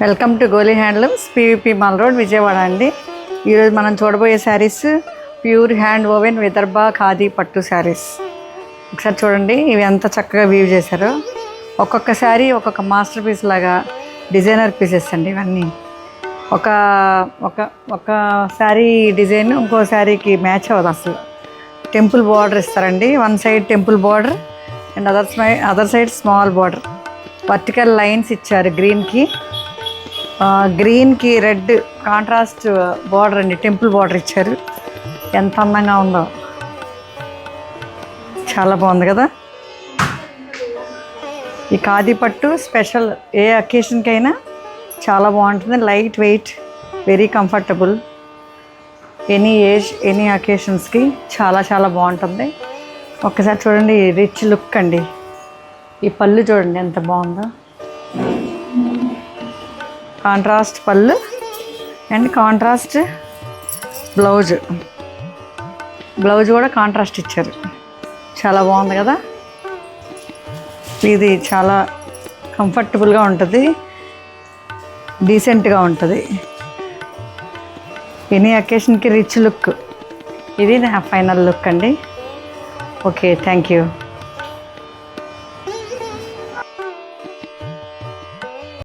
Welcome to Goli handlooms, PVP mall road, Vijayawada అండి. ఈరోజు మనం చూడబోయే saris pure hand woven Vidarbha khadi పట్టు శారీస్. ఒకసారి చూడండి, ఇవి ఎంత చక్కగా వీవ్ చేశారో. ఒక్కొక్క శారీ ఒక్కొక్క మాస్టర్ పీస్ లాగా డిజైనర్ పీసెస్ అండి ఇవన్నీ. ఒక ఒక ఒక శారీ డిజైన్ ఇంకో శారీకి మ్యాచ్ అవ్వదు అసలు. టెంపుల్ బార్డర్ ఇస్తారండి, one side temple border and other side small border. Vertical lines ఇచ్చారు, గ్రీన్కి రెడ్ కాంట్రాస్ట్ బార్డర్ అండి, టెంపుల్ బార్డర్ ఇచ్చారు. ఎంత అందంగా ఉందో, చాలా బాగుంది కదా. ఈ ఖాదీ పట్టు స్పెషల్, ఏ అకేషన్కైనా చాలా బాగుంటుంది. Light weight, very comfortable. Any age, any అకేషన్స్కి చాలా చాలా బాగుంటుంది. ఒక్కసారి చూడండి, రిచ్ లుక్ అండి. ఈ పళ్ళు చూడండి ఎంత బాగుందో. కాంట్రాస్ట్ పళ్ళు అండ్ కాంట్రాస్ట్ బ్లౌజ్ కూడా కాంట్రాస్ట్ ఇచ్చారు. చాలా బాగుంది కదా. ఇది చాలా కంఫర్టబుల్గా ఉంటుంది, డీసెంట్గా ఉంటుంది. ఎనీ అకేషన్కి రిచ్ లుక్. ఇది నా ఫైనల్ లుక్ అండి. Okay, thank you.